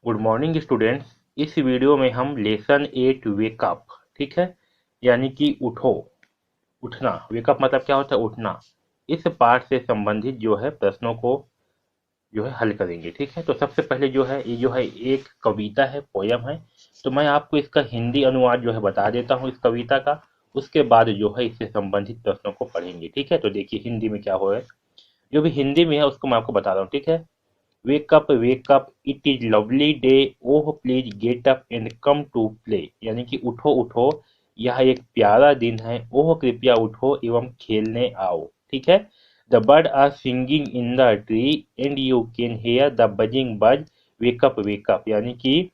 Good morning students. इस video में हम लेसन 8 वेकअप, ठीक है, यानी कि उठो, उठना। वेकअप मतलब क्या होता है? उठना। इस पाठ से संबंधित जो है प्रश्नों को जो है हल करेंगे, ठीक है। तो सबसे पहले जो है ये जो है एक कविता है, पोयम है। तो मैं आपको इसका हिंदी अनुवाद जो है बता देता हूँ इस कविता का। उसके बाद जो है इससे संबंधित प्रश्नों को पढ़ेंगे, ठीक है। तो देखिए हिंदी में क्या हो है, जो भी हिंदी में है उसको मैं आपको बता रहा हूँ, ठीक है। Wake up, it is lovely day, oh please get up and come to play, यानी कि उठो उठो, यह एक प्यारा दिन है, ओह कृपया उठो एवं खेलने आओ, ठीक है। The bird are singing in the tree and you can hear the buzzing buzz, wake up, यानी कि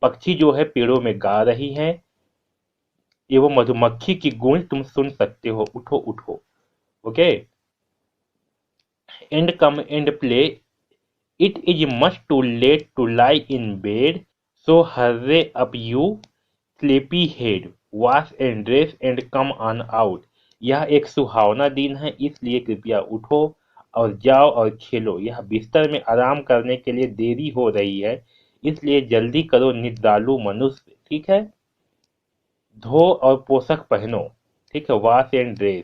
पक्षी जो है पेड़ों में गा रही हैं एवं मधुमक्खी की गूंज तुम सुन सकते हो, उठो उठो। Okay. And come and play, it is much too late to lie in bed, so hurry up you sleepy head, wash and dress and come on out. यह एक सुहावना दिन है, इसलिए कृपया उठो और जाओ और खेलो। यह बिस्तर में आराम करने के लिए देरी हो रही है, इसलिए जल्दी करो निद्रालु मनुष्य, ठीक है। धो और पोशाक पहनो, ठीक है। वॉश एंड ड्रेस,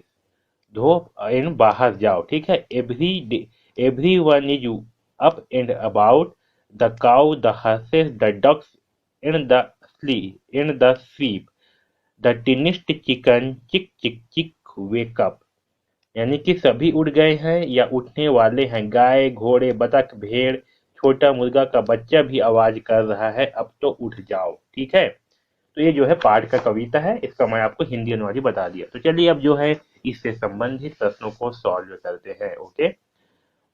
धो एंड बाहर जाओ, ठीक है। Everyone is up and about, the cow, the horses, the ducks and the sweep, the tiniest chicken chick chick चिक वेक अप, यानी कि सभी उड़ गए हैं या उठने वाले हैं। गाय, घोड़े, बतख, भेड़, छोटा मुर्गा का बच्चा भी आवाज कर रहा है, अब तो उठ जाओ, ठीक है। तो ये जो है पाठ का कविता है, इसका मैं आपको हिंदी अनुवाद ही बता दिया। तो चलिए अब जो है इससे संबंधित प्रश्नों को सॉल्व करते हैं। Okay.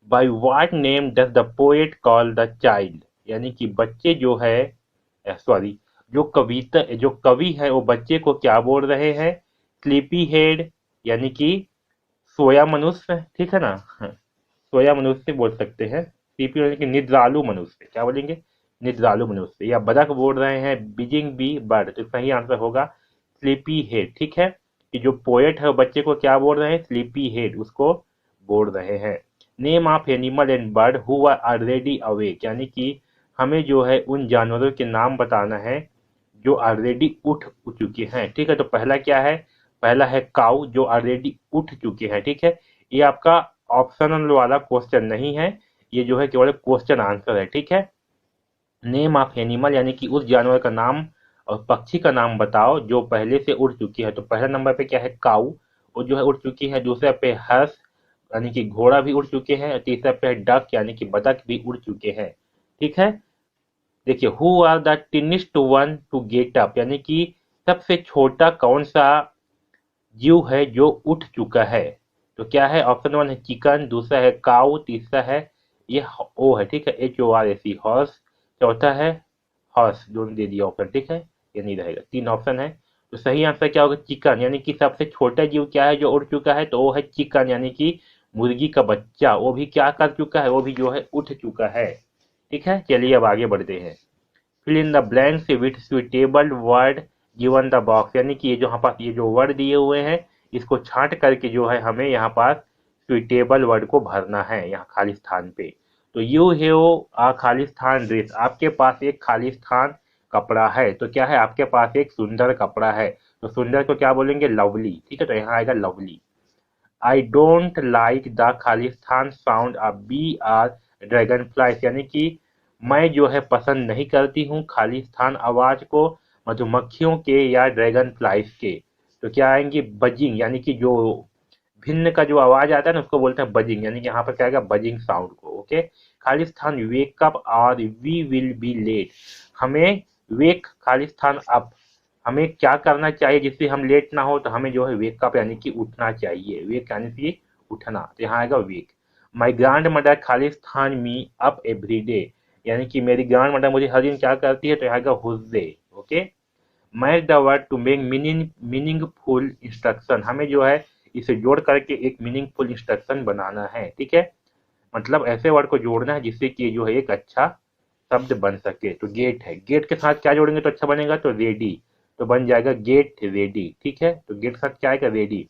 By what name does the poet call the child, यानी कि बच्चे जो है, सॉरी, जो कवि है वो बच्चे को क्या बोल रहे हैं? स्लीपी हेड, यानी कि सोया मनुष्य, ठीक है ना। सोया मनुष्य बोल सकते हैं। स्लीपी यानी कि निद्रालु मनुष्य, क्या बोलेंगे? निद्रालु मनुष्य। या बतख बोल रहे हैं बिजिंग बी बर्ड, तो सही आंसर होगा स्लीपी हेड, ठीक है। कि जो पोएट है वो बच्चे को क्या बोल रहे हैं? स्लीपी हेड उसको बोल रहे हैं। Name of animal and bird who are already awake, यानी कि हमें जो है उन जानवरों के नाम बताना है जो ऑलरेडी उठ चुके हैं, ठीक है। तो पहला क्या है? पहला है काऊ, जो ऑलरेडी उठ चुके हैं, ठीक है। ये आपका ऑप्शनल वाला क्वेश्चन नहीं है, ये जो है केवल क्वेश्चन आंसर है, ठीक है। नेम ऑफ एनिमल, यानी कि उस जानवर का नाम और पक्षी का नाम बताओ जो पहले से उड़ चुकी है। तो पहला नंबर पे क्या है? काऊ, वो जो है उड़ चुकी है। दूसरे पे हर्ष, यानी कि घोड़ा भी उड़ चुके हैं। और तीसरा पे है डक, यानी कि बतख भी उड़ चुके हैं, ठीक है। देखिए who are the tiniest one to get up, यानी कि सबसे छोटा कौन सा जीव है जो उठ चुका है? तो क्या है? ऑप्शन वन है चिकन, दूसरा है काऊ, तीसरा है ये ओ है, ठीक है, HORSE, हॉर्स। चौथा है हॉर्स, दोनों दे दिया ऑप्शन, ठीक है। ये नहीं रहेगा, तीन ऑप्शन है। तो सही आंसर क्या होगा? चिकन, यानी कि सबसे छोटा जीव क्या है जो उड़ चुका है? तो वो है चिकन, यानी कि मुर्गी का बच्चा। वो भी क्या कर चुका है? वो भी जो है उठ चुका है, ठीक है। चलिए अब आगे बढ़ते हैं। Fill in the blanks with suitable word given the box, यानी कि ये जो यहाँ पास ये जो वर्ड दिए हुए हैं इसको छांट करके जो है हमें यहाँ पास सुइटेबल वर्ड को भरना है यहाँ खाली स्थान पे। तो यू हैव आ खाली स्थान ड्रेस, आपके पास एक खाली स्थान कपड़ा है। तो क्या है? आपके पास एक सुंदर कपड़ा है। तो सुंदर को क्या बोलेंगे? लवली, ठीक है। तो यहाँ आएगा lovely. I don't like the खालिस्तान sound of bee or dragonflies, यानी कि मैं जो है पसंद नहीं करती हूँ खालिस्तान आवाज को मधुमक्खियों के या ड्रैगन फ्लाइज के। तो क्या आएंगे? बजिंग, यानी कि जो भिन्न का जो आवाज आता है ना उसको बोलते हैं बजिंग, यानी कि यहाँ पर क्या आएगा? बजिंग साउंड को। ओके। खालिस्तान वेक अप और वी विल बी लेट, हमें वेक खालिस्तान अप, हमें क्या करना चाहिए जिससे हम लेट ना हो? तो हमें जो है वेक अप यानी कि उठना चाहिए। वेक यानी कि उठना, तो यहाँ आएगा वेक। माई ग्रांड मदर खालिस्तान मी अप एवरी डे, यानी कि मेरी ग्रांड मदर मुझे हर दिन क्या करती है? तो यहाँ आएगा हुज्जे। Okay. Match the word to make meaningful instruction, हमें जो है इसे जोड़ करके एक मीनिंगफुल इंस्ट्रक्शन बनाना है, ठीक है। मतलब ऐसे वर्ड को जोड़ना है जिससे कि जो है एक अच्छा शब्द बन सके। तो गेट है, गेट के साथ क्या जोड़ेंगे तो अच्छा बनेगा? तो रेडी, तो बन जाएगा गेट रेडी, ठीक है। तो गेट के साथ क्या आएगा? रेडी।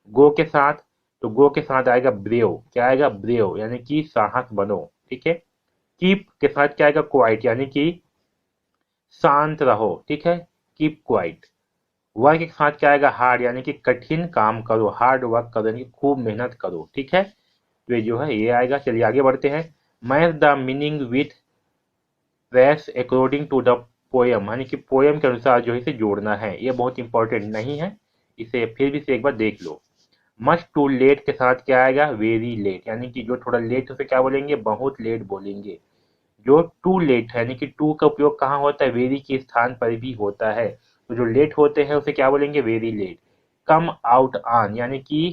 गो के साथ, तो गो के साथ आएगा ब्रेव, क्या आएगा? ब्रेव, यानी कि साहस बनो, ठीक है। कीप के साथ क्या आएगा? क्वाइट, यानी कि शांत रहो, ठीक है, कीप क्वाइट। वर्क के साथ क्या आएगा, हार्ड, यानी कि कठिन काम करो, हार्ड वर्क करो, यानी कि खूब मेहनत करो, ठीक है। तो ये जो है ये आएगा। चलिए आगे बढ़ते हैं। Match the meaning with fresh according to the poem, यानी कि पोयम के अनुसार जो है इसे जोड़ना है। ये बहुत इंपॉर्टेंट नहीं है, इसे फिर भी से एक बार देख लो। मच टू लेट के साथ क्या आएगा, वेरी लेट, यानी कि जो थोड़ा लेट है उसे क्या बोलेंगे, बहुत लेट बोलेंगे। जो टू लेट है, यानी कि टू का उपयोग कहाँ होता है, वेरी के स्थान पर भी होता है। तो जो लेट होते हैं उसे क्या बोलेंगे, very late. Come out on, यानी कि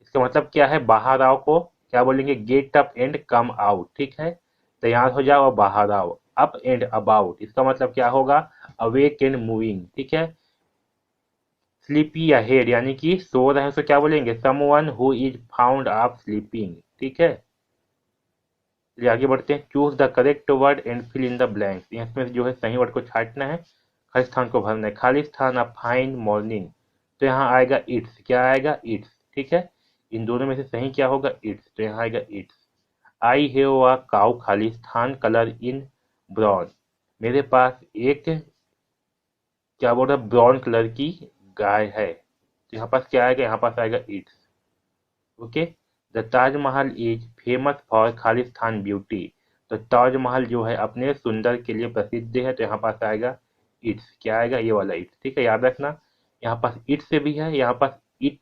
इसका मतलब क्या है, बाहर आओ को क्या बोलेंगे, gate up and come out, ठीक है। तैयार हो जाओ और बाहर आओ। अप एंड अबाउट, इसका मतलब क्या होगा, अवेक एंड मूविंग, ठीक है। स्लीपी या हेड, यानी कि सो रहे हैं उसे क्या बोलेंगे, someone who is found of sleeping, ठीक है। चलिए आगे बढ़ते हैं। Choose the correct word and fill in the blanks, इसमें जो है सही वर्ड को छांटना है, खाली स्थान को भरना है। खाली स्थान, अ फाइन मॉर्निंग, तो यहाँ आएगा इट्स, क्या आएगा, इट्स, ठीक है। इन दोनों में से सही क्या होगा, इट्स, तो यहाँ आएगा it's. I have a cow, खाली स्थान, कलर इन ब्राउन, मेरे पास एक क्या बोल रहा है, ब्राउन कलर की गाय है, तो यहाँ पास क्या आएगा, यहाँ पास आएगा it's, okay. The Taj Mahal is famous for खाली स्थान ब्यूटी, तो ताजमहल जो है अपने सुंदर के लिए प्रसिद्ध है, तो यहाँ पास आएगा इट्स, क्या आएगा, ये वाला इट्स, ठीक है, याद रखना। यहाँ पास इट्स से भी है, यहाँ पास इट,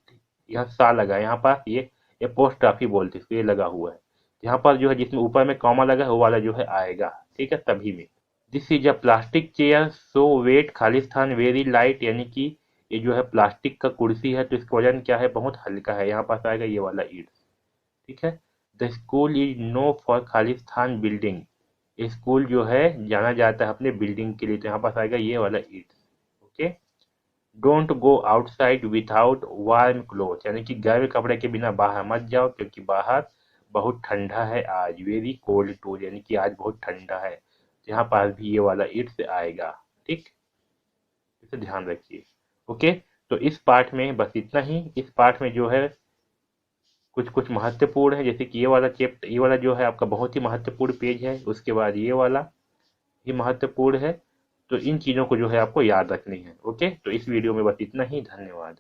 यहाँ सा लगा है, यहाँ पास ये एपोस्ट्राफी बोलते हैं इसको, ये लगा हुआ है। यहाँ पर जो है जिसमें ऊपर में कॉमा लगा है वो वाला जो है आएगा, ठीक है, सभी में। This is a plastic chair so wet, खाली स्थान, वेरी लाइट, यानी कि ये जो है प्लास्टिक का कुर्सी है तो इसका वजन क्या है, बहुत हल्का है, यहाँ पास आएगा ये वाला इट्स, ठीक है। The school is no for खाली स्थान बिल्डिंग, स्कूल जो है जाना जाता है अपने बिल्डिंग के लिए, तो यहाँ पास आएगा ये वाला it's, okay. Don't go outside without warm cloth, यानी कि गर्म कपड़े के बिना बाहर मत जाओ क्योंकि बाहर बहुत ठंडा है आज, वेरी कोल्ड टू, यानी कि आज बहुत ठंडा है, तो यहाँ पास भी ये वाला इट्स आएगा, ठीक, इसे ध्यान रखिए, ओके। तो इस पार्ट में बस इतना ही। इस पार्ट में जो है कुछ कुछ महत्वपूर्ण है, जैसे कि ये वाला चैप्टर, ये वाला जो है आपका बहुत ही महत्वपूर्ण पेज है, उसके बाद ये वाला भी महत्वपूर्ण है। तो इन चीज़ों को जो है आपको याद रखनी है, ओके। तो इस वीडियो में बस इतना ही, धन्यवाद।